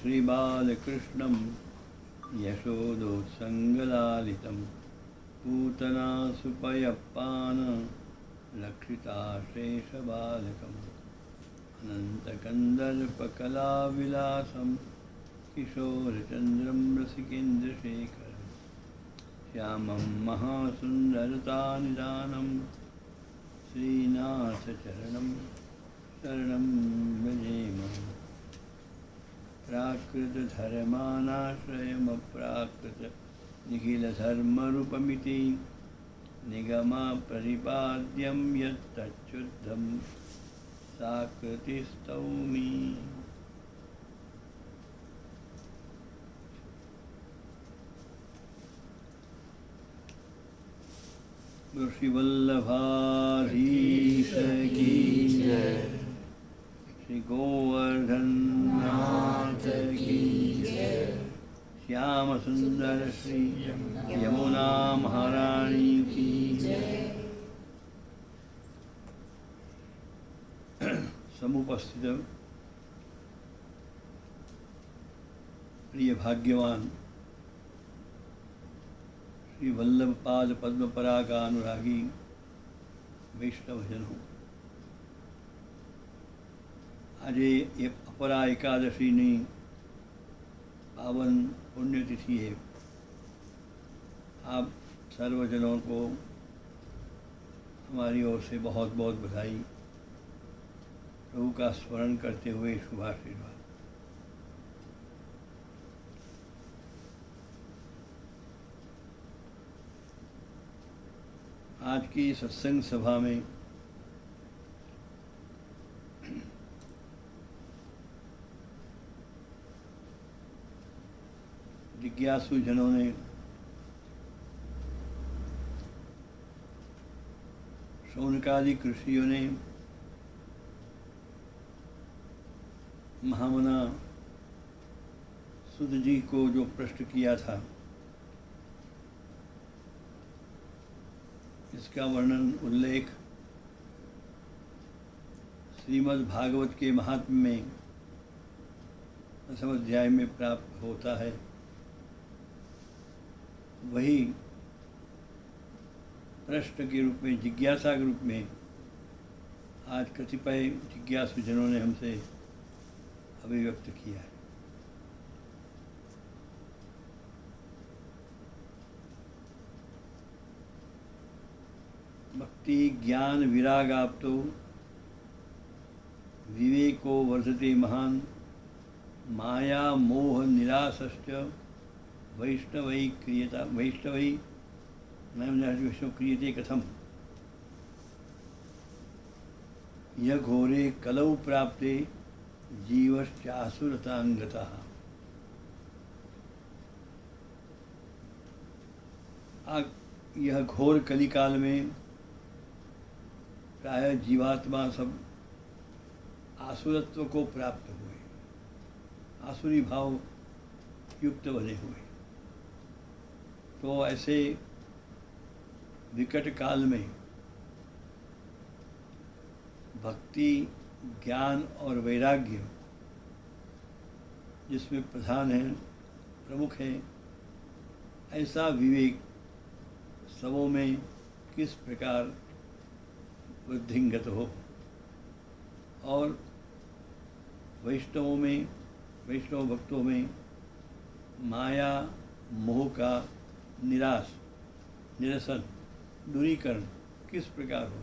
श्रीबालकृष्णं यशोदोत्सङ्गलालितं पूतना सुपयप्पान लक्षिताशेषबालकम् अनन्तकन्दर्पकलाविलासं किशोरचन्द्रं रसिकेन्द्रशेखरं श्यामं महासुन्दरतानिदानं श्रीनाथचरणं शरणं व्रजेम। प्राकृतधर्मानाश्रयमप्राकृत निखिलधर्मरूपमिति निगमपरिपाद्यं यत्तच्छुद्धं साकृतिस्तौमि। श्री वल्लभाधीश की जय, श्री गोवर्धन नाथ की जय, श्याम सुंदर श्री यमुना महारानी की जय। समुपस्थित प्रिय भाग्यवान श्री वल्लभ पाद पद्म परागा अनुरागी वैष्णवजनों, आज ये अपरा एकादशी ने पावन पुण्यतिथि है। आप सर्वजनों को हमारी ओर से बहुत बहुत बधाई। प्रभु का स्मरण करते हुए शुभाशीर्वाद। आज की सत्संग सभा में जिज्ञासु जनों ने शौनकादि ऋषियों ने महामना सुत जी को जो प्रश्न किया था, इसका वर्णन उल्लेख श्रीमद् भागवत के महात्म्य में 10वें अध्याय में प्राप्त होता है। वही प्रश्न के रूप में, जिज्ञासा के रूप में आज कतिपय जिज्ञासु जनों ने हमसे अभिव्यक्त किया है। भक्ति ज्ञान विरागाप्तो विवेको वर्धते महान माया मोह निरासश्च वैष्णवै क्रियता वैष्णवै वैष्णव क्रियते कथम। यह घोरे कलौ प्राप्ते जीवश्चासुरतांगतः। यह घोर कलिकाल में प्रायः जीवात्मा सब आसुरत्व को प्राप्त हुए, आसुरी भाव युक्त बने हुए। तो ऐसे विकट काल में भक्ति ज्ञान और वैराग्य जिसमें प्रधान है, प्रमुख है, ऐसा विवेक सबों में किस प्रकार वृद्धिंगत हो और वैष्णवों में, वैष्णव भक्तों में माया मोह का निरसन दूरीकरण किस प्रकार हो,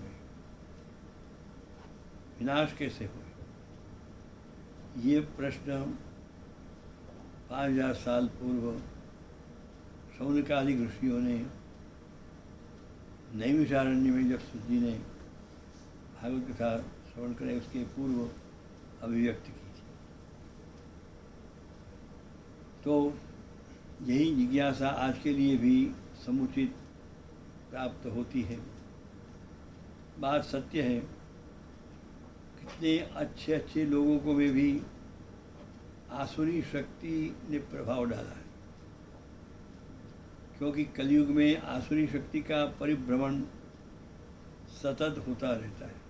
विनाश कैसे हो। ये प्रश्न 5000 साल पूर्व शौनकादि ऋषियों ने नैमिषारण्य में जब सुत जी ने भागवत कथा श्रवण करे उसके पूर्व अभिव्यक्त की थी। तो यही जिज्ञासा आज के लिए भी समुचित प्राप्त होती है। बात सत्य है, कितने अच्छे अच्छे लोगों को में भी आसुरी शक्ति ने प्रभाव डाला है, क्योंकि कलयुग में आसुरी शक्ति का परिभ्रमण सतत होता रहता है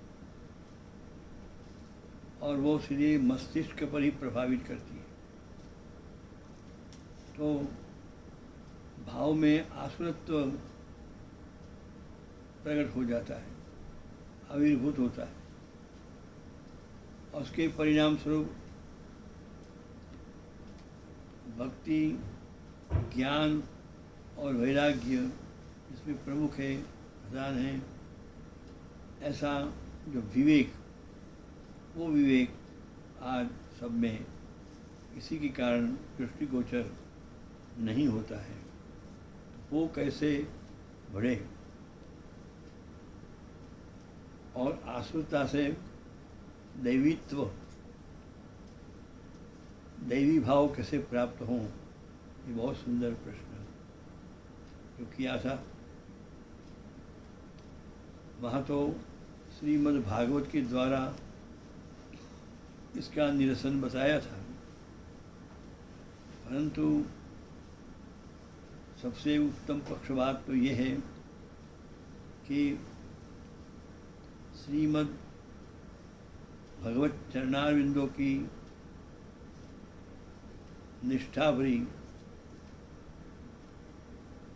और वो सीधे मस्तिष्क पर ही प्रभावित करती है। तो भाव में आसुरत्व प्रकट हो जाता है, आविर्भूत होता है, और उसके परिणाम स्वरूप भक्ति, ज्ञान और वैराग्य इसमें प्रमुख है, प्रधान है। ऐसा जो विवेक, वो विवेक आज सब में इसी के कारण दृष्टिगोचर नहीं होता है। वो कैसे बढ़े और आसुरता से दैवीत्व, दैवी भाव कैसे प्राप्त हों, ये बहुत सुंदर प्रश्न जो किया था। वहाँ तो श्रीमद् भागवत के द्वारा इसका निरसन बताया था, परंतु सबसे उत्तम पक्ष बात तो ये है कि श्रीमद् भगवत चरणारविंदों की निष्ठा भरी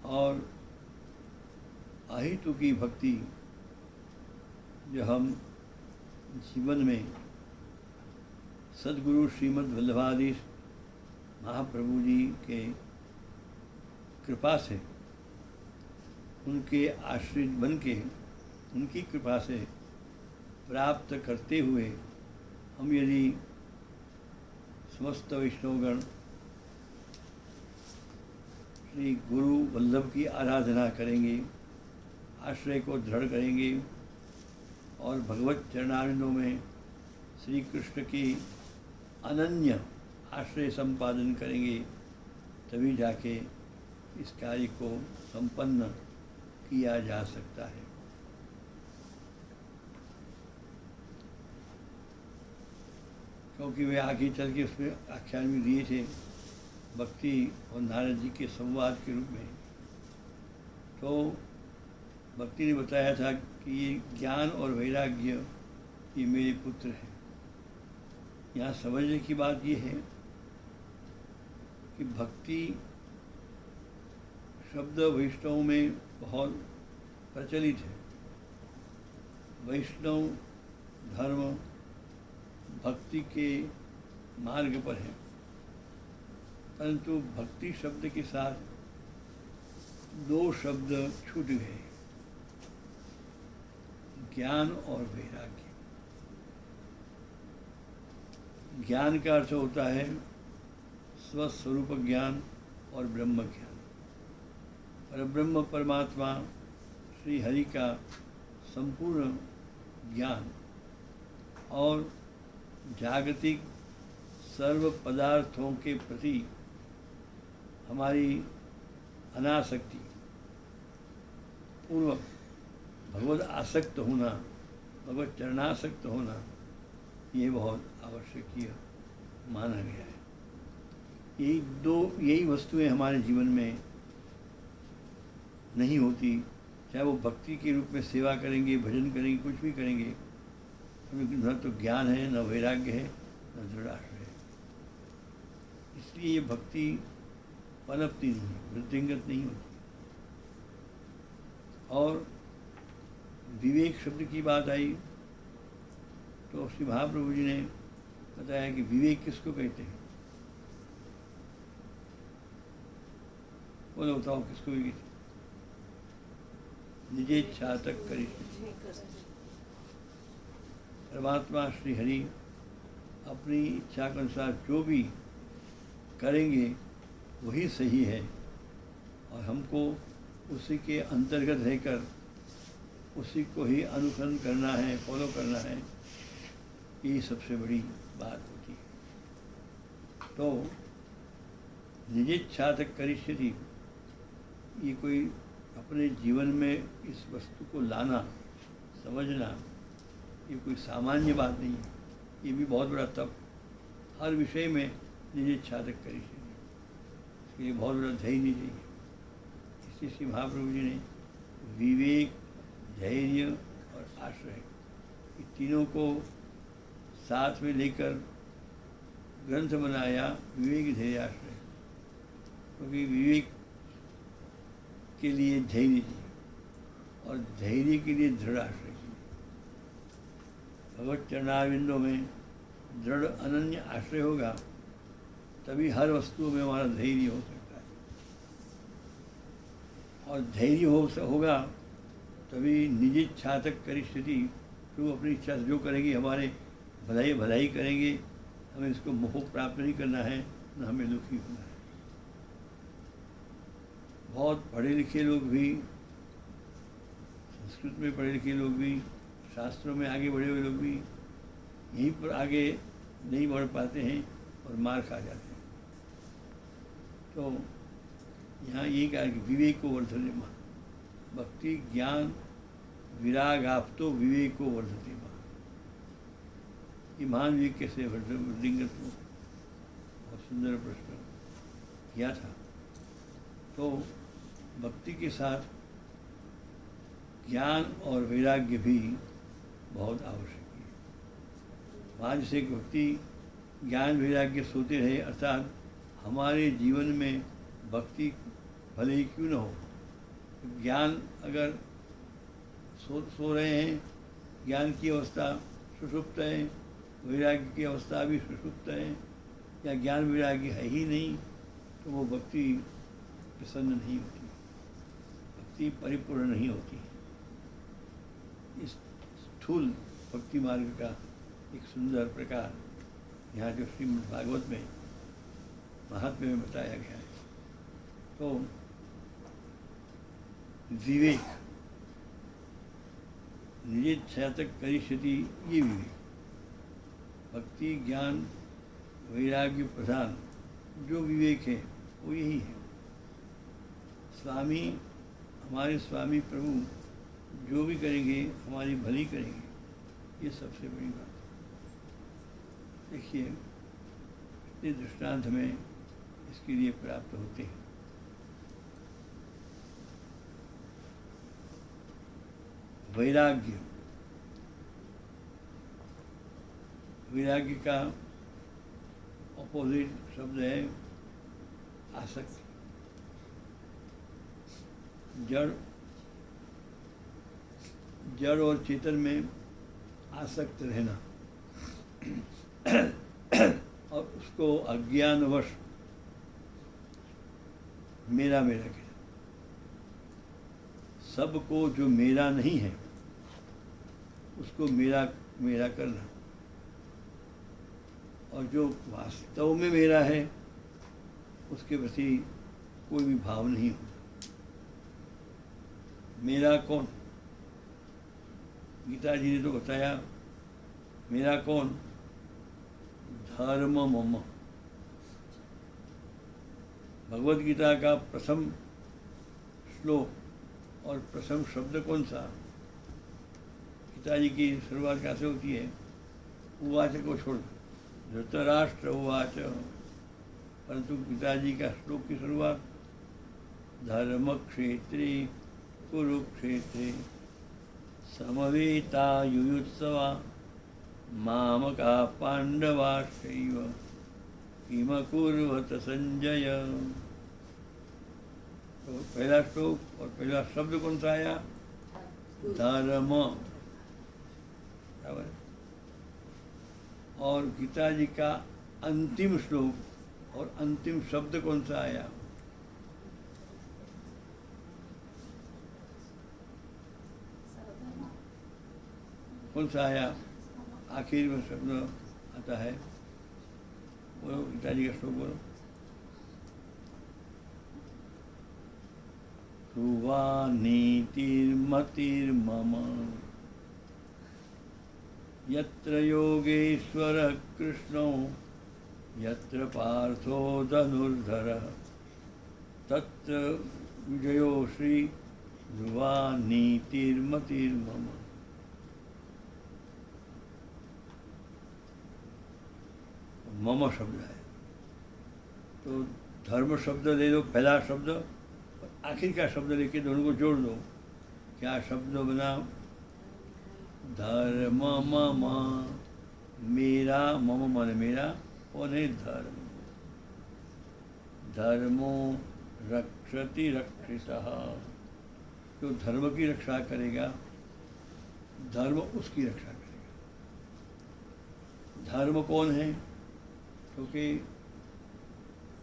और अहितु की भक्ति जो हम जीवन में सद्गुरु श्रीमद् वल्लभाधीश महाप्रभु जी के कृपा से, उनके आश्रित बन के, उनकी कृपा से प्राप्त करते हुए हम यदि समस्त वैष्णवगण श्री गुरु वल्लभ की आराधना करेंगे, आश्रय को दृढ़ करेंगे और भगवत चरणारविंदों में श्री कृष्ण की अनन्य आश्रय संपादन करेंगे, तभी जाके इस कार्य को संपन्न किया जा सकता है। क्योंकि वे आगे चल के उसमें आख्यान भी दिए थे भक्ति और नारद जी के संवाद के रूप में। तो भक्ति ने बताया था कि ये ज्ञान और वैराग्य ये मेरे पुत्र हैं। यहाँ समझने की बात ये है कि भक्ति शब्द वैष्णव में बहुत प्रचलित है। वैष्णव धर्म भक्ति के मार्ग पर है, परंतु भक्ति शब्द के साथ दो शब्द छूट गए, ज्ञान और वैराग्य। ज्ञान का अर्थ होता है स्वस्वरूप ज्ञान और ब्रह्म ज्ञान। और ब्रह्म परमात्मा श्री हरि का संपूर्ण ज्ञान और जागतिक सर्व पदार्थों के प्रति हमारी अनासक्ति पूर्वक भगवत आसक्त होना, भगवत चरणासक्त होना, ये बहुत आवश्यकीय माना गया है। यही वस्तुएं हमारे जीवन में नहीं होती, चाहे वो भक्ति के रूप में सेवा करेंगे, भजन करेंगे, कुछ भी करेंगे, न तो ज्ञान है, न वैराग्य है, न दृढ़ आश्रय है। इसलिए ये भक्ति पनपती नहीं है, वृद्धिंगत नहीं होती। और विवेक शब्द की बात आई तो श्री महाप्रभु जी ने बताया कि विवेक किसको कहते हैं। बोलो बताओ किसको भी कहते? निजेच्छा तक करी। परमात्मा श्री हरि अपनी इच्छा के अनुसार जो भी करेंगे वही सही है, और हमको उसी के अंतर्गत रहकर उसी को ही अनुसरण करना है, फॉलो करना है। ये सबसे बड़ी बात होती है। तो निजेच्छा तक करिष्यति, ये कोई अपने जीवन में इस वस्तु को लाना, समझना, ये कोई सामान्य बात नहीं है। ये भी बहुत बड़ा तप, हर विषय में निजेच्छा तक करिष्यति, इसके लिए बहुत बड़ा धैर्य चाहिए। इसलिए श्री महाप्रभु जी ने विवेक, धैर्य और आश्रय, ये तीनों को साथ में लेकर ग्रंथ बनाया, विवेक, धैर्य, आश्रय। क्योंकि विवेक के लिए धैर्य चाहिए और धैर्य के लिए दृढ़ आश्रय चाहिए। भगवत चरणारविंदों में दृढ़ अनन्य आश्रय होगा तभी हर वस्तु में हमारा धैर्य हो सकता है, और धैर्य होगा तभी निज इच्छा तक करिष्यति, तो अपनी इच्छा से जो करेंगे हमारे भलाई करेंगे। हमें इसको मोह प्राप्त नहीं करना है, न हमें दुखी होना है। बहुत पढ़े लिखे लोग भी, संस्कृत में पढ़े लिखे लोग भी, शास्त्रों में आगे बढ़े हुए लोग भी यहीं पर आगे नहीं बढ़ पाते हैं और मार खा जाते हैं। तो यहाँ यही कहा कि विवेक को वर्धते मां, भक्ति ज्ञान विराग आप्तो विवेक को वर्धते मां। ये महान विवेक कैसे वृद्धिंगत हो, बहुत सुंदर प्रश्न किया था। तो भक्ति के साथ ज्ञान और वैराग्य भी बहुत आवश्यक है। वहाँ जैसे भक्ति ज्ञान वैराग्य सोते रहे, अर्थात हमारे जीवन में भक्ति भले ही क्यों न हो, ज्ञान अगर सो रहे हैं, ज्ञान की अवस्था सुषुप्त है, वैराग्य की अवस्था भी सुषुप्त है, या ज्ञान वैराग्य है ही नहीं, तो वो भक्ति प्रसन्न नहीं होती, भक्ति परिपूर्ण नहीं होती। इस स्थूल भक्ति मार्ग का एक सुंदर प्रकार यहाँ जो श्रीमद् भागवत में महात्म्य में बताया गया है। तो विवेक निजेच्छा तक करिष्यति, ये विवेक भक्ति ज्ञान वैराग्य प्रधान जो विवेक है वो यही है। स्वामी, हमारे स्वामी प्रभु जो भी करेंगे हमारी भली करेंगे, ये सबसे बड़ी बात है। देखिए इस दृष्टांत में इसके लिए प्राप्त होते हैं। वैराग्य, वैराग्य का ऑपोजिट शब्द है आसक्ति। जड़ और चेतन में आसक्त रहना और उसको अज्ञानवश मेरा कहना। सबको जो मेरा नहीं है उसको मेरा करना, और जो वास्तव में मेरा है उसके प्रति कोई भी भाव नहीं होता। मेरा कौन? गीता जी ने तो बताया, मेरा कौन? धर्म मम। भगवत गीता का प्रथम श्लोक और प्रथम शब्द कौन सा? गीता जी की शुरुआत कैसे होती है? उवाच को छोड़, धृतराष्ट्र उवाच, परंतु गीता जी का श्लोक की शुरुआत धर्म क्षेत्रे कुरुक्षेत्रे समवेतायुयुत्सवा मामका पांडवाश्चैव किमकुर्वत संजय। तो पहला श्लोक और पहला शब्द कौन सा आया? धर्म। बराबर। और गीता जी का अंतिम श्लोक और अंतिम शब्द कौन सा आया? कौन सा आया? आखिर में शब्द आता है, बोलो गीता जी का श्लोक बोलो। ध्रुवा नीतिर्मतिर्मम यत्र योगेश्वर कृष्णो यत्र पार्थो धनुर्धरः तत्र विजयो श्री ध्रुवा नीतिर्मतिर्मम। मम शब्द है, तो धर्म शब्द ले लो, पहला शब्द, और आखिर का शब्द लेके दोनों को जोड़ दो। क्या शब्द बना? धर्म मम। मेरा, मम मन मेरा, कौन है? धर्म। धर्मो रक्षति रक्षितः। जो धर्म की रक्षा करेगा, धर्म उसकी रक्षा करेगा। धर्म कौन है? क्योंकि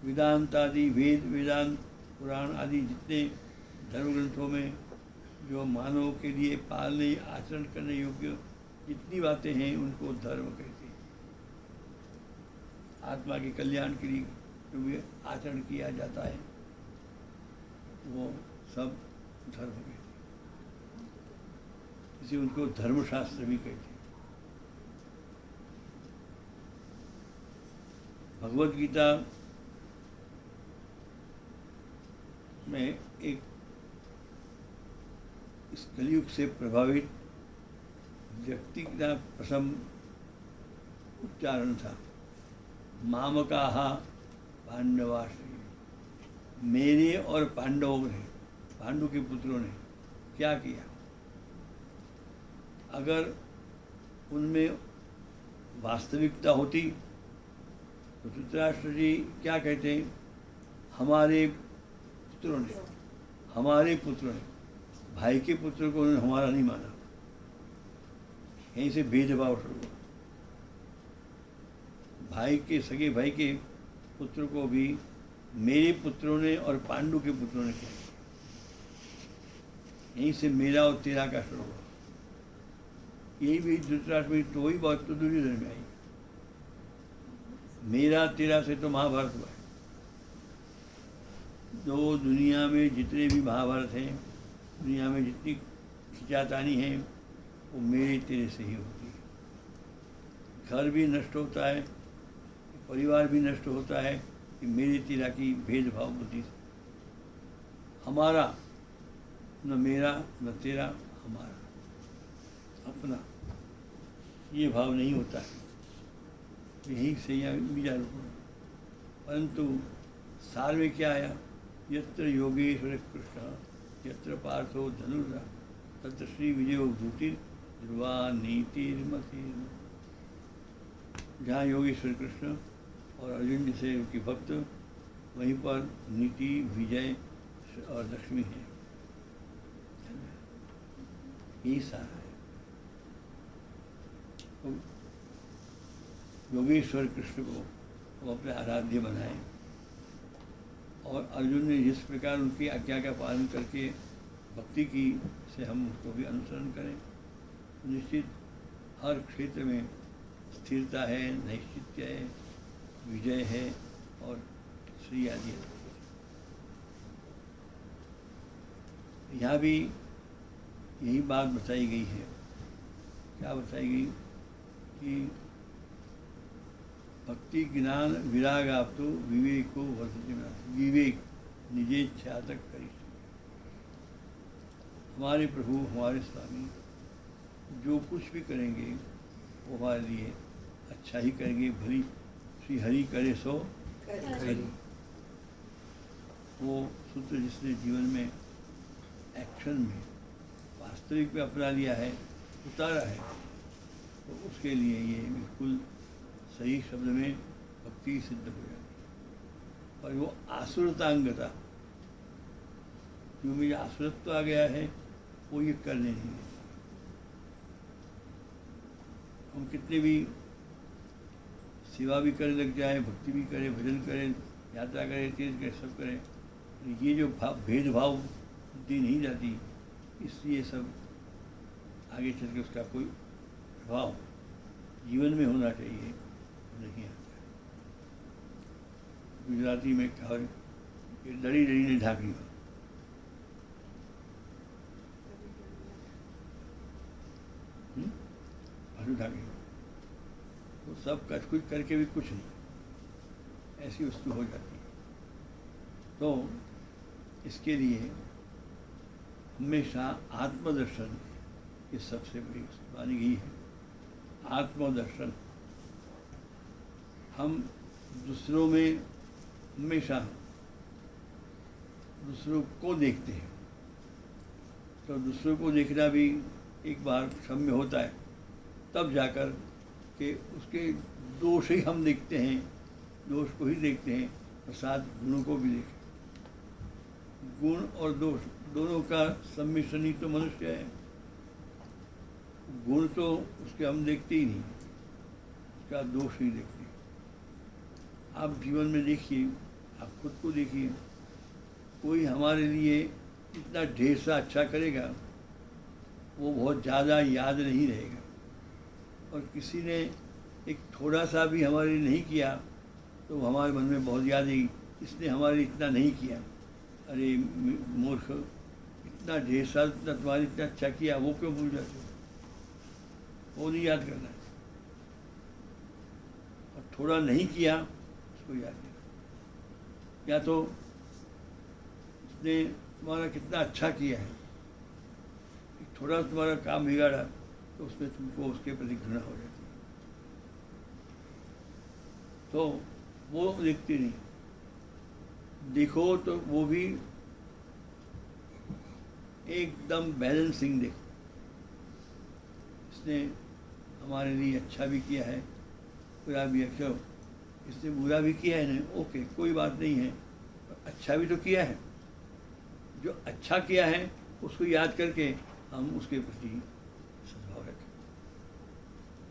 वेदांत आदि वेदांत पुराण आदि जितने धर्म ग्रंथों में जो मानव के लिए पालने आचरण करने योग्य जितनी बातें हैं उनको धर्म कहते हैं। आत्मा के कल्याण के लिए जो भी आचरण किया जाता है वो सब धर्म कहते हैं। इसे उनको धर्मशास्त्र भी कहते हैं। भगवद गीता में एक इस कलयुग से प्रभावित व्यक्ति का प्रथम उच्चारण था, मामकाः पांडवाश्रय। मेरे और पांडवों ने, पांडु के पुत्रों ने क्या किया? अगर उनमें वास्तविकता होती तो धृतराष्ट्र जी क्या कहते हैं? हमारे पुत्रों ने, भाई के पुत्र को उन्होंने हमारा नहीं माना। यहीं से भेदभाव शुरू हुआ। भाई के, सगे भाई के पुत्र को भी मेरे पुत्रों ने और पांडु के पुत्रों ने किया। यहीं से मेरा और तेरा का शुरू हुआ। यही भी धृतराष्ट्र में तो वही बात तो दुर्योधन में आई। मेरा तेरा से तो महाभारत हुआ है। जो दुनिया में जितने भी महाभारत हैं, दुनिया में जितनी खिंचातानी है वो मेरे तेरे से ही होती है। घर भी नष्ट होता है, परिवार भी नष्ट होता है कि मेरे तेरा की भेदभाव बुद्धि से। हमारा न मेरा न तेरा, हमारा अपना, ये भाव नहीं होता है। यही से यहाँ बीजा रूप। परंतु सार में क्या आया? यत्र योगेश्वर कृष्ण यत्र पार्थो धनुर्धर तत्र श्री विजयो भूतिर ध्रुवा नीतिर्मति। जहाँ योगेश्वर कृष्ण और अर्जुन जैसे उनके भक्त, वहीं पर नीति, विजय और लक्ष्मी है। यही सारा है। तो योगेश्वर कृष्ण को वो अपने आराध्य बनाए और अर्जुन ने जिस प्रकार उनकी आज्ञा का पालन करके भक्ति की, से हम उसको भी अनुसरण करें। निश्चित हर क्षेत्र में स्थिरता है, नैश्चित्य है, विजय है और श्री आदि है। यहाँ भी यही बात बताई गई है। क्या बताई गई? कि भक्ति ज्ञान विराग आप तो विवेको वर्तते। विवेक निजेच्छा तक करी। हमारे प्रभु, हमारे स्वामी जो कुछ भी करेंगे वो हमारे लिए अच्छा ही करेंगे। भली श्री हरि करे सो हरि। वो सूत्र जिसने जीवन में, एक्शन में, वास्तविक में अपना लिया है, उतारा है, तो उसके लिए ये बिल्कुल सही शब्द में भक्ति सिद्ध हो जाती है। और वो आसुरतांगता, जो मुझे आसुरत्व आ गया है, वो ये करने नहीं देती। हम कितने भी सेवा भी करने लग जाए, भक्ति भी करें, भजन करें, यात्रा करें, तीर्थ करें, सब करें, ये जो भेदभाव बुद्धि नहीं जाती, इसलिए सब आगे चल के उसका कोई प्रभाव जीवन में होना चाहिए, नहीं आता। गुजराती में कहा, डरी डरी ने ढाकी हो। ढाकी वो सब कुछ करके भी कुछ नहीं, ऐसी वस्तु हो जाती है। तो इसके लिए हमेशा आत्मदर्शन ये सबसे बड़ी वस्तु मानी गई है। आत्मदर्शन, हम दूसरों में हमेशा दूसरों को देखते हैं, तो दूसरों को देखना भी एक बार क्षम्य होता है, तब जाकर कि उसके दोष ही हम देखते हैं, दोष को ही देखते हैं, और साथ गुणों को भी देखें। गुण और दोष दोनों का सम्मिश्रण ही तो मनुष्य है। गुण तो उसके हम देखते ही नहीं, उसका दोष ही देखते हैं। आप जीवन में देखिए, आप खुद को देखिए, कोई हमारे लिए इतना ढेर सा अच्छा करेगा वो बहुत ज़्यादा याद नहीं रहेगा, और किसी ने एक थोड़ा सा भी हमारे लिए नहीं किया तो हमारे मन में बहुत याद है, इसने हमारे लिए इतना नहीं किया, अरे मूर्ख, इतना ढेर सा तुम्हारे इतना अच्छा किया, वो क्यों भूल जाते हो? वो नहीं याद करना है। और थोड़ा नहीं किया उसको याद करना, या तो उसने तुम्हारा कितना अच्छा किया है, थोड़ा तुम्हारा काम बिगाड़ा तो उसमें तुमको उसके प्रति घृणा हो जाती है, तो वो देखती नहीं। देखो तो वो भी एकदम बैलेंसिंग देखो, इसने हमारे लिए अच्छा भी किया है, बुरा भी है, चलो इसने बुरा भी किया है ना, ओके कोई बात नहीं है, अच्छा भी तो किया है। जो अच्छा किया है उसको याद करके हम उसके प्रति सद्भाव रखें,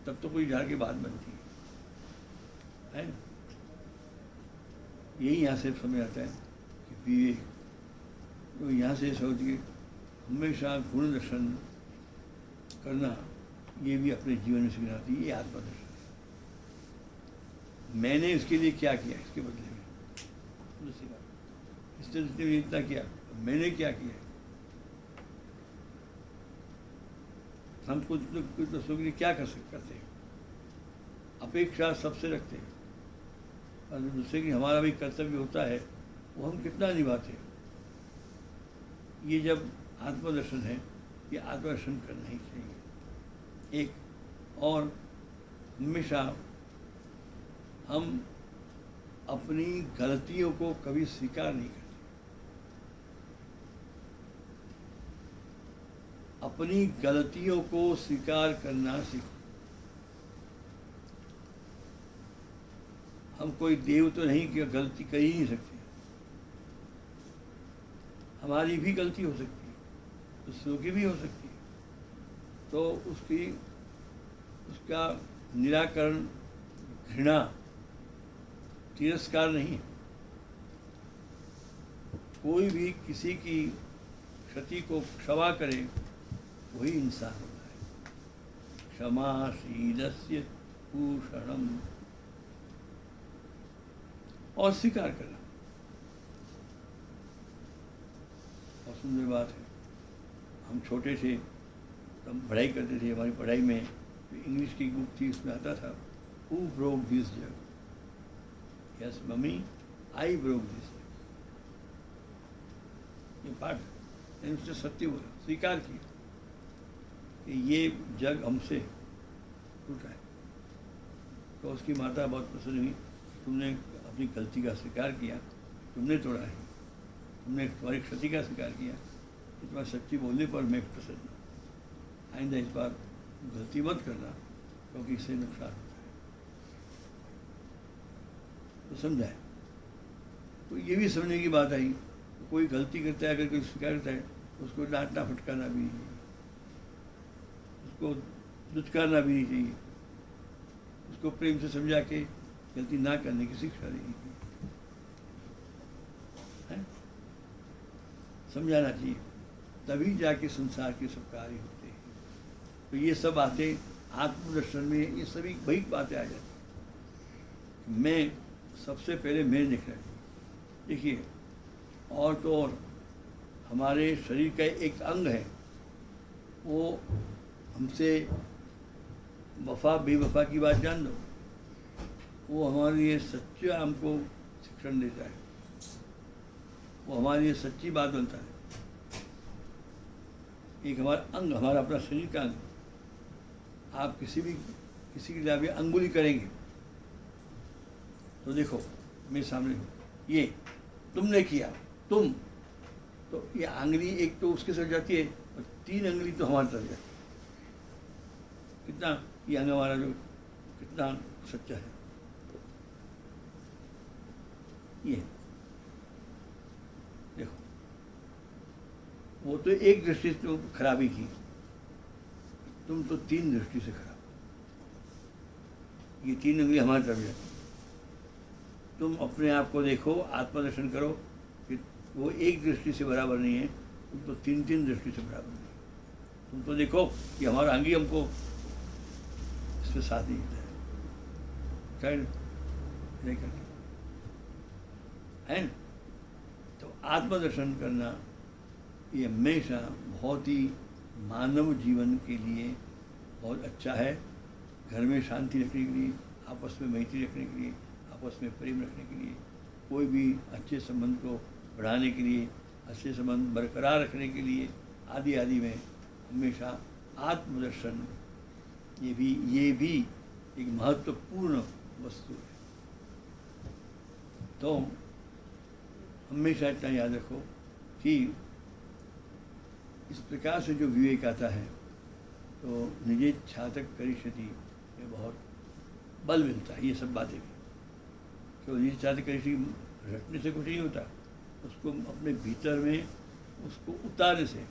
तब तो कोई झाड़ की बात बनती है ना। यही यहाँ से समझ आता है कि विवेक, तो यहाँ से सोच के हमेशा गुण दर्शन करना, ये भी अपने जीवन में सीखना आती है। ये आत्मदर्शन है। मैंने इसके लिए क्या किया, इसके बदले में दूसरी बात, इसने इतना किया, मैंने क्या किया। हम कुछ दूसरों के लिए क्या करते हैं, अपेक्षा सबसे रखते हैं, और दूसरे की हमारा भी कर्तव्य होता है, वो हम कितना निभाते हैं। ये जब आत्मदर्शन है, ये आत्मदर्शन करना ही चाहिए। एक और, हमेशा हम अपनी गलतियों को कभी स्वीकार नहीं करते। अपनी गलतियों को स्वीकार करना सीखो। हम कोई देव तो नहीं कि गलती कर ही नहीं सकते, हमारी भी गलती हो सकती है, दूसरों की भी हो सकती है, तो उसका निराकरण घृणा, तिरस्कार नहीं है। कोई भी किसी की क्षति को क्षमा करे वही इंसान होता है। क्षमाशीलस्य भूषणम, और स्वीकार करना। और सुंदर बात है, हम छोटे थे तो हम पढ़ाई करते थे, हमारी पढ़ाई में इंग्लिश की बुक थी, उसमें आता था who broke this jug, yes mummy I broke this जग। ये पाठ मैंने उससे सत्य बोला, स्वीकार किया कि ये जग हमसे टूटा है। तो उसकी माता बहुत प्रसन्न हुई, तुमने अपनी गलती का स्वीकार किया, तुमने तोड़ा है, तुमने तुम्हारी क्षति का स्वीकार किया, तुम्हारी सच्ची बोलने पर मैं प्रसन्न हूँ। आइंदा इस बार गलती मत करना, क्योंकि इससे नुकसान होता है। तो समझाए, तो ये भी समझने की बात आई, कोई गलती करता है, अगर कोई स्वीकार करता है, उसको डांटना फटकारना भी नहीं चाहिए, उसको दुत्कारना भी नहीं चाहिए, उसको प्रेम से समझा के गलती ना करने की शिक्षा देनी चाहिए, समझाना चाहिए, तभी जाके संसार के सब कार्य होते हैं। तो ये सब बातें आत्मदर्शन में, ये सभी वही बातें आ जाती। मैं सबसे पहले मैं देखना चाहिए। देखिए, और तो और हमारे शरीर का एक अंग है, वो हमसे वफा बेवफा की बात जान दो, वो हमारे लिए सच्चा हमको शिक्षण देता है, वो हमारे लिए सच्ची बात बनता है। एक हमारा अंग, हमारा अपना शरीर का अंग, आप किसी के लिए आप अंगुली करेंगे तो देखो मेरे सामने हो, ये तुमने किया, तुम, तो ये अंगली एक तो उसके सर जाती है और 3 अंगली तो हमारे तरफ जाती है। कितना ये अंग हमारा जो कितना सच्चा है। ये देखो, वो तो एक दृष्टि से तो खराबी की, तुम तो 3 दृष्टि से खराब। ये 3 उंगली हमारी तरफ जाती। तुम अपने आप को देखो, आत्मदर्शन करो कि वो एक दृष्टि से बराबर नहीं है, तुम तो 3 दृष्टि से बराबर नहीं है। तुम तो देखो कि हमारा अंगी हमको इसमें साथ नहीं देता है, नहीं करती है ना। तो आत्मदर्शन करना ये हमेशा बहुत ही मानव जीवन के लिए बहुत अच्छा है। घर में शांति रखने के लिए, आपस में मैत्री रखने के लिए, आपस में प्रेम रखने के लिए, कोई भी अच्छे संबंध को बढ़ाने के लिए, अच्छे संबंध बरकरार रखने के लिए आदि आदि में हमेशा आत्मदर्शन ये भी एक महत्वपूर्ण वस्तु है। तो हमेशा इतना याद रखो कि इस प्रकार से जो विवेक आता है तो निजेच्छातक करिष्यति में बहुत बल मिलता है। ये सब बातें भी क्यों निजेच्छातक करिष्यति रटने से कुछ नहीं होता, उसको अपने भीतर में उसको उतारने से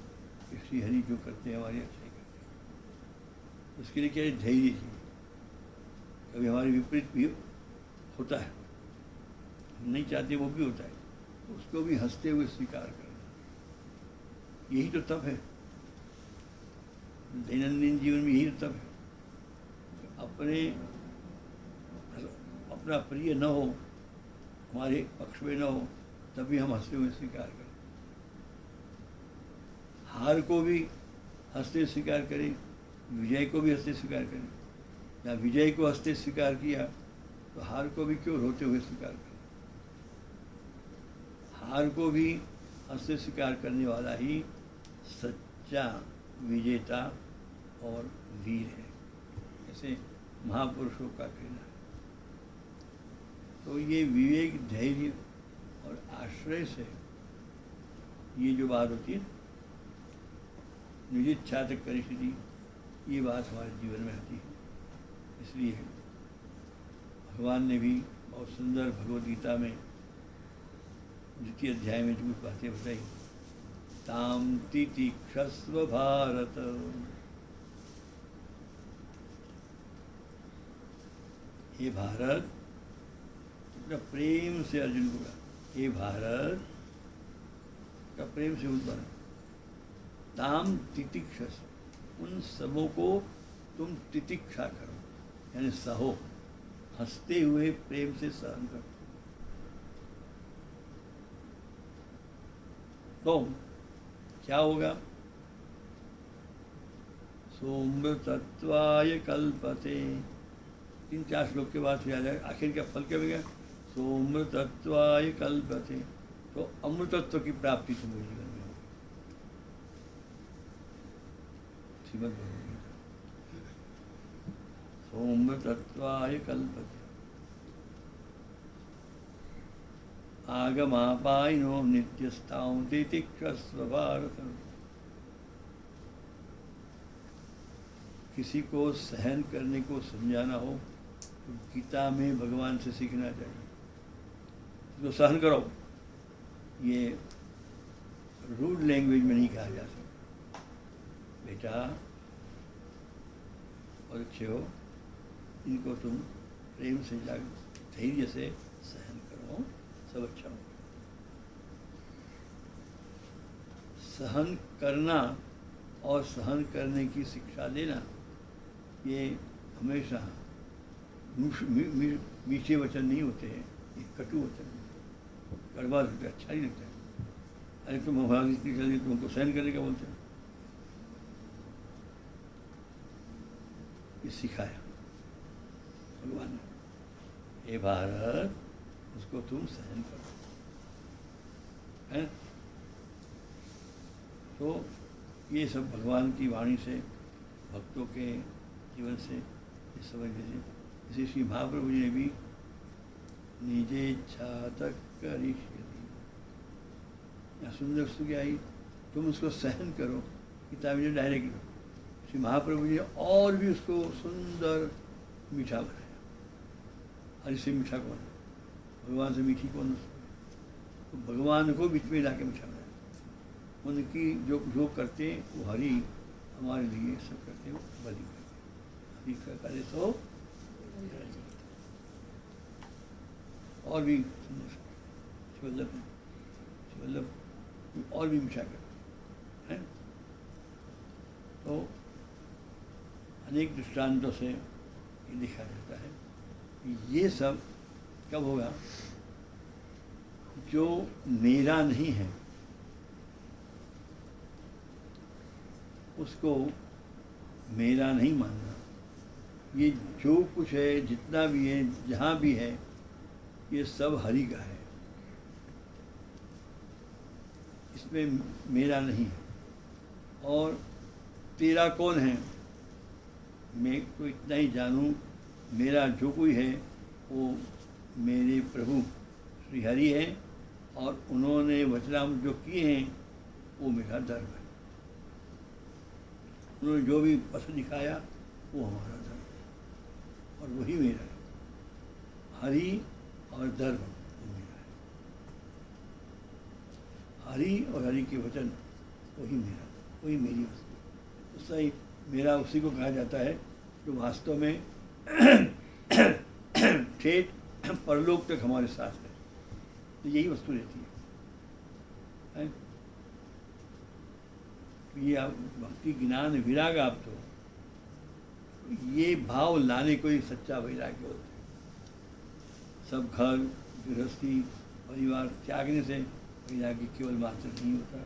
श्री हरि जो करते हैं हमारी अच्छाई करते हैं। उसके लिए क्या धैर्य चाहिए। कभी हमारे विपरीत भी होता है, हम नहीं चाहते वो भी होता है, उसको भी हंसते हुए स्वीकार करना, यही तो तप है। दैनंदिन जीवन में यही तो तप है। अपना प्रिय न हो, हमारे पक्ष में न हो, तभी हम हंसते हुए स्वीकार करें। हार को भी हंसते स्वीकार करें, विजय को भी हंसते स्वीकार करें। या विजय को हंसते स्वीकार किया तो हार को भी क्यों रोते हुए स्वीकार करें। हार को भी हंसते स्वीकार करने वाला ही सच्चा विजेता और वीर है, ऐसे महापुरुषों का कहना है। तो ये विवेक, धैर्य और आश्रय से ये जो बात होती है निजेच्छातक करिष्यति, ये बात हमारे जीवन में आती है। इसलिए भगवान ने भी बहुत सुंदर भगवद गीता में 2 अध्याय में जो कुछ बातें बताई, ताम तितिक्षस्व भारत, हे भारत, इतना प्रेम से अर्जुन को कहा, हे भारत का प्रेम से उत्पन्न, ताम तितिक्षस, उन सबों को तुम तितिक्षा करो, यानी सहो, हंसते हुए प्रेम से सहन करो। तो क्या होगा? सोमृतत्वाय कल्पते, 3-4 श्लोक के बाद याद है आखिर का फल क्या होगा? सोमृतत्वाय कल्पते, तो अमृतत्व की प्राप्ति तुम्हारे जीवन में होगी। श्रीमद् भगवद गीता, सोमृतत्वाय कल्पते, आगमापायिनो नित्यस्तां तितिक्षस्व भारत। किसी को सहन करने को समझाना हो तो गीता में भगवान से सीखना चाहिए। तो सहन करो, ये रूड लैंग्वेज में नहीं कहा जा सकता। बेटा और अच्छे हो, इनको तुम प्रेम से धैर्य से सहन करो, सब अच्छा हो। सहन करना और सहन करने की शिक्षा देना, ये हमेशा मीठे वचन नहीं होते हैं, ये कटु वचन होते हैं, कड़वा लगता है, अच्छा नहीं लगता है। अरे तुम हमारी इतनी जल्दी तुमको सहन करने का बोलते हैं, ये सिखाया भगवान ने। हे भारत, उसको तुम सहन करो, है ना। तो ये सब भगवान की वाणी से, भक्तों के जीवन से ये समझ लीजिए। इसी श्री महाप्रभु जी ने भी निजेच्छातक करिष्यति, यहाँ सुंदर स्तुति आई, तुम उसको सहन करो, किताब में डायरेक्ट श्री महाप्रभु जी ने और भी उसको सुंदर मीठा बनाया। और इससे मीठा कौन है? भगवान से मीठी कौन है? तो भगवान को बीच में ला के बिठाना है। उनकी जो करते हैं वो हरि हमारे लिए सब करते हैं, वो बलि करते हैं। हरि का करे सो और भी शिवल्लभ और भी मीठा करते हैं। तो अनेक दृष्टांतों से ये लिखा जाता है कि ये सब कब होगा? जो मेरा नहीं है उसको मेरा नहीं मानना। ये जो कुछ है, जितना भी है, जहाँ भी है, ये सब हरि का है, इसमें मेरा नहीं है। और तेरा कौन है? मैं को इतना ही जानूं, मेरा जो कोई है वो मेरे प्रभु श्री हरि है, और उन्होंने वचनामृत जो किए हैं वो मेरा धर्म है। उन्होंने जो भी पथ दिखाया वो हमारा धर्म है, और वही मेरा है। हरि और धर्म वो मेरा है। हरि और हरि के वचन वही मेरा, वही मेरी वस्तु। उससे ही मेरा उसी को कहा जाता है जो वास्तव में ठेठ परलोक तक हमारे साथ है। तो यही वस्तु रहती है। ये आप भक्ति ज्ञान विराग, आप तो ये भाव लाने को ही सच्चा वैराग्य होता है। सब घर गृहस्थी परिवार त्यागने से वैराग्य केवल मात्र नहीं होता।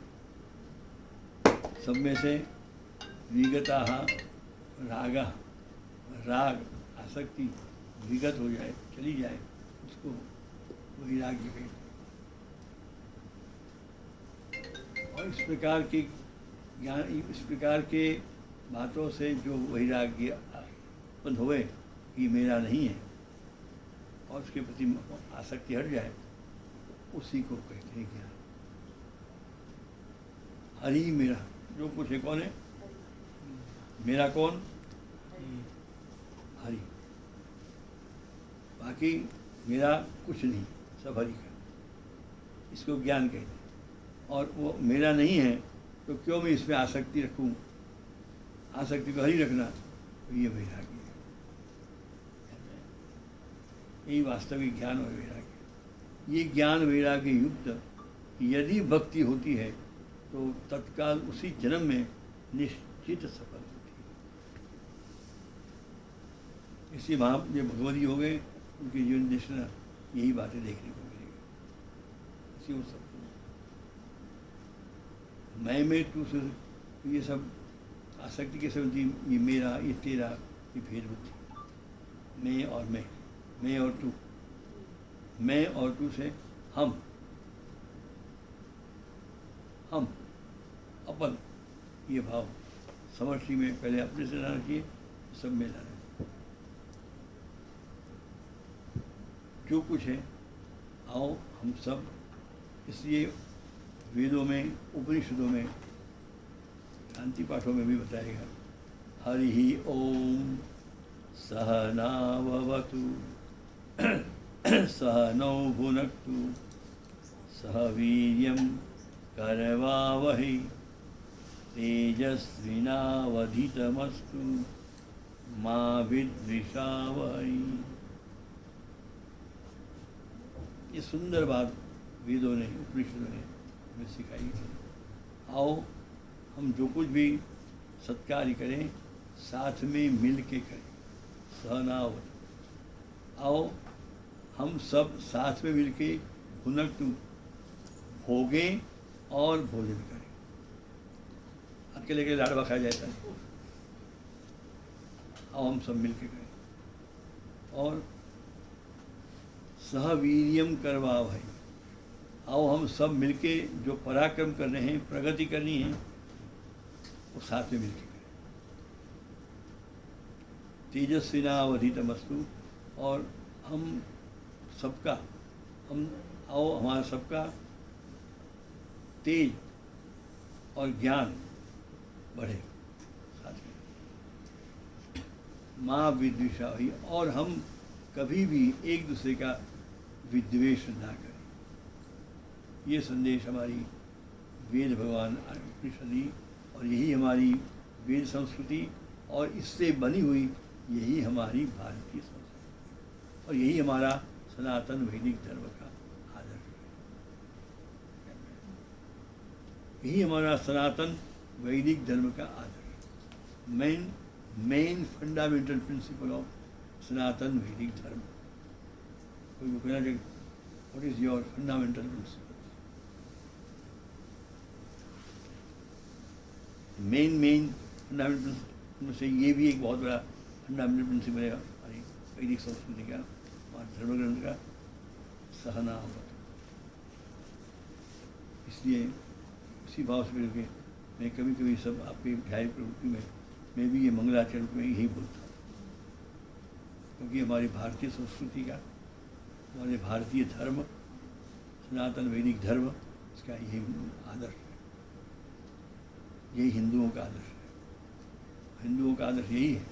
सब में से विगता राग आसक्ति विगत हो जाए, चली जाए, उसको वैराग्य कहते हैं। और इस प्रकार के ज्ञान, इस प्रकार के बातों से जो वैराग्य उत्पन्न हुए कि मेरा नहीं है और उसके प्रति आसक्ति हट जाए, उसी को कहते हैं ज्ञान। हरि मेरा जो कुछ है, कौन है मेरा? कौन? हरि। बाकी मेरा कुछ नहीं, सब हरि का। इसको ज्ञान कहते हैं। और वो मेरा नहीं है तो क्यों मैं इसमें आसक्ति रखूं? आसक्ति को हरि रखना, तो ये वैराग्य है। यही वास्तविक ज्ञान और वैराग्य। ये ज्ञान वैराग्य युक्त यदि भक्ति होती है तो तत्काल उसी जन्म में निश्चित सफल होती है। इसी वहाँ जो भगवती हो गए, उनके जीवन दर्शन यही बातें देखने को मिलेगी। इसी वो सब मैं तू से ये सब आसक्ति कैसे होती? ये मेरा, ये तेरा, ये भेद बुद्धि। मैं और मैं और तू, मैं और तू से हम अपन, ये भाव समष्टि में पहले अपने से लाना चाहिए, सब में लाना चाहिए। जो कुछ है आओ हम सब, इसलिए वेदों में, उपनिषदों में, शांति पाठों में भी बताएगा। हरि ओम सहनावतु सहनौ भुनक्तु सह वीर्यं करवावहै तेजस्विनावधीतमस्तु मा विद्विषावहै। ये सुंदर बात वेदों ने, उपनिषदों ने हमें सिखाई। आओ हम जो कुछ भी सत्कार्य करें साथ में मिल के करें। सहनावत, आओ हम सब साथ में मिल के भुनक्तु भोगें और भोजन करें। अकेले के लाडवा खाया जाता है, आओ हम सब मिल के करें। और सहवीर्यम करवा भाई, आओ हम सब मिलके जो पराक्रम कर रहे हैं, प्रगति करनी है, वो साथ में मिलके करें। तेजस्विनावधीतमस्तु, और हम सबका, आओ हमारा सबका तेज और ज्ञान बढ़े साथ में। माँ विद्विषा हुई, और हम कभी भी एक दूसरे का विद्वेष ना करें। ये संदेश हमारी वेद भगवान उपनिषदी और यही हमारी वेद संस्कृति और इससे बनी हुई यही हमारी भारतीय संस्कृति और यही हमारा सनातन वैदिक धर्म का आदर्श है। यही हमारा सनातन वैदिक धर्म का आदर्श, मेन फंडामेंटल प्रिंसिपल ऑफ सनातन वैदिक धर्म। कोई वो कहना चाहिए what is your fundamental principle? Main fundamental principle में से ये भी एक बहुत बड़ा फंडामेंटल प्रिंसिपल है हमारी वैदिक संस्कृति का, हमारे धर्म ग्रंथ का, सहनावतु। इसलिए उसी भाव से मिलकर मैं कभी कभी सब आपके ध्यान प्रवृत्ति में मैं भी ये मंगलाचरण में यही बोलता हूँ, क्योंकि हमारी भारतीय संस्कृति का, हमारे भारतीय धर्म, सनातन वैदिक धर्म, इसका यही आदर्श है, यही हिंदुओं का आदर्श है। हिंदुओं का आदर्श यही है,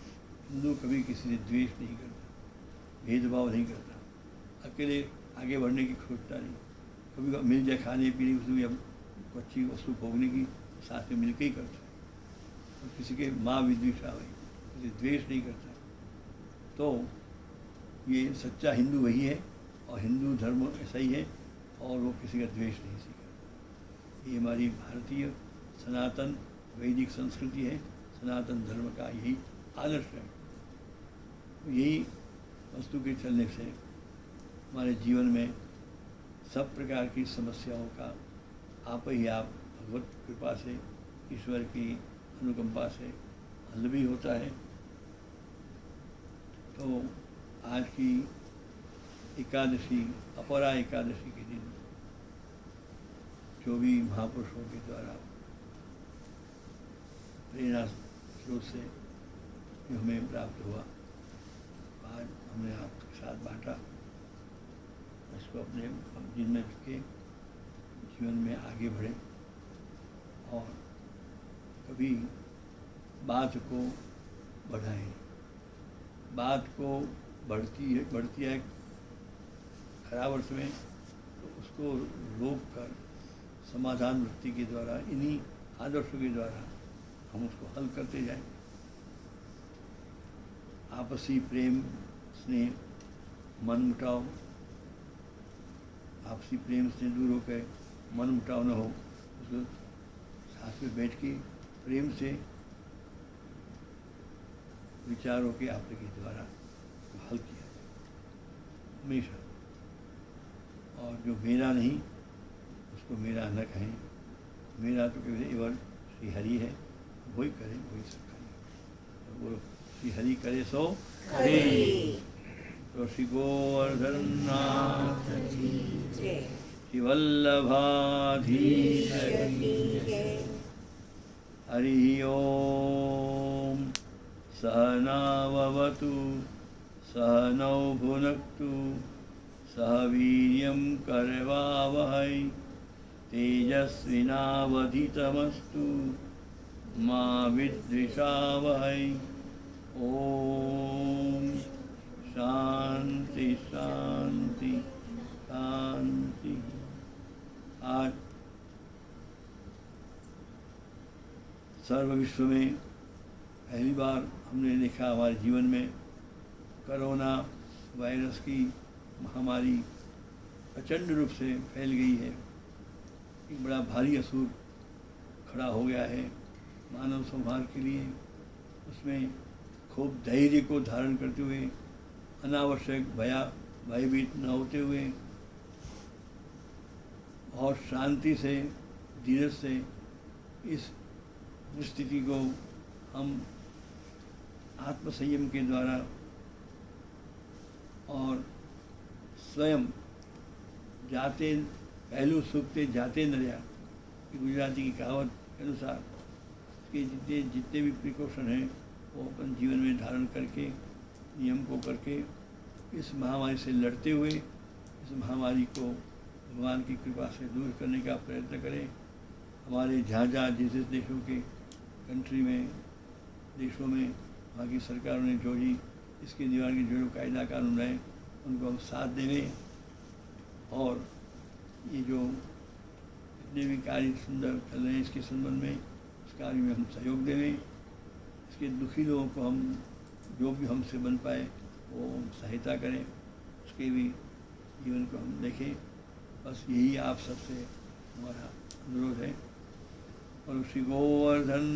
हिंदू कभी किसी से द्वेष नहीं करता, भेदभाव नहीं करता, अकेले आगे बढ़ने की खोजता नहीं, कभी मिल जाए खाने पीने की या अच्छी वस्तु भोगने की साथ में मिलकर ही करता है, और किसी के माँ विद्वेषा हुई, किसी द्वेष नहीं करता। तो ये सच्चा हिंदू वही है और हिंदू धर्म ऐसा ही है और वो किसी का द्वेष नहीं सीखता। ये हमारी भारतीय सनातन वैदिक संस्कृति है, सनातन धर्म का यही आदर्श है। यही वस्तु के चलने से हमारे जीवन में सब प्रकार की समस्याओं का आप ही आप भगवत कृपा से, ईश्वर की अनुकंपा से हल भी होता है। तो आज की एकादशी, अपरा एकादशी के दिन जो भी महापुरुषों के द्वारा प्रेरणा स्रोत से जो हमें प्राप्त हुआ, आज हमने आपके साथ बांटा, इसको अपने जिनमें के जीवन में आगे बढ़े और कभी बात को बढ़ाएं। बात को बढ़ती है खराब अर्थ में, तो उसको रोक कर समाधान वृत्ति के द्वारा, इन्हीं आदर्शों के द्वारा हम उसको हल करते जाएं। आपसी प्रेम, स्नेह, मन मुटाव, आपसी प्रेम से दूर होकर मन मुटाव न हो, उसको साथ में बैठ के प्रेम से विचारों के आपके द्वारा हल किया हमेशा। और जो मेरा नहीं उसको मेरा न कहें, मेरा तो केवल श्री हरि है, वही करे वही सब करे। बोलो श्री हरि करे सो करे। तो श्री गोवर्धननाथ श्री वल्लभाधीश हरि ओम। सहनावतु सहनौ भुनक्तु सह वीर्यं करवावहै तेजस्विनावधीतमस्तु मा विद्विषावहै। ओम शांति शांति शांति। आज सर्व विश्व में पहली बार हमने देखा हमारे जीवन में कोरोना वायरस की महामारी प्रचंड रूप से फैल गई है। एक बड़ा भारी असुर खड़ा हो गया है मानव संहार के लिए। उसमें खूब धैर्य को धारण करते हुए, अनावश्यक भयभीत न होते हुए और शांति से, धीरज से इस स्थिति को हम आत्मसंयम के द्वारा और स्वयं जाते पहलू सूखते जाते नरिया, गुजराती की कहावत के अनुसार कि जितने भी प्रिकॉशन हैं वो अपन जीवन में धारण करके, नियम को करके इस महामारी से लड़ते हुए इस महामारी को भगवान की कृपा से दूर करने का प्रयत्न करें। हमारे जहाँ जहाँ जिस देशों के कंट्री में, देशों में वहाँ की सरकारों ने जो भी इसके निवारण के जो कायदा कानून हैं उनको हम साथ देंगे और ये जो जितने भी कार्य सुंदर चल रहे हैं इसके संबंध में, इस कार्य में हम सहयोग देवें। इसके दुखी लोगों को हम जो भी हमसे बन पाए वो सहायता करें, उसके भी जीवन को हम देखें। बस यही आप सबसे हमारा अनुरोध है। और श्री गोवर्धन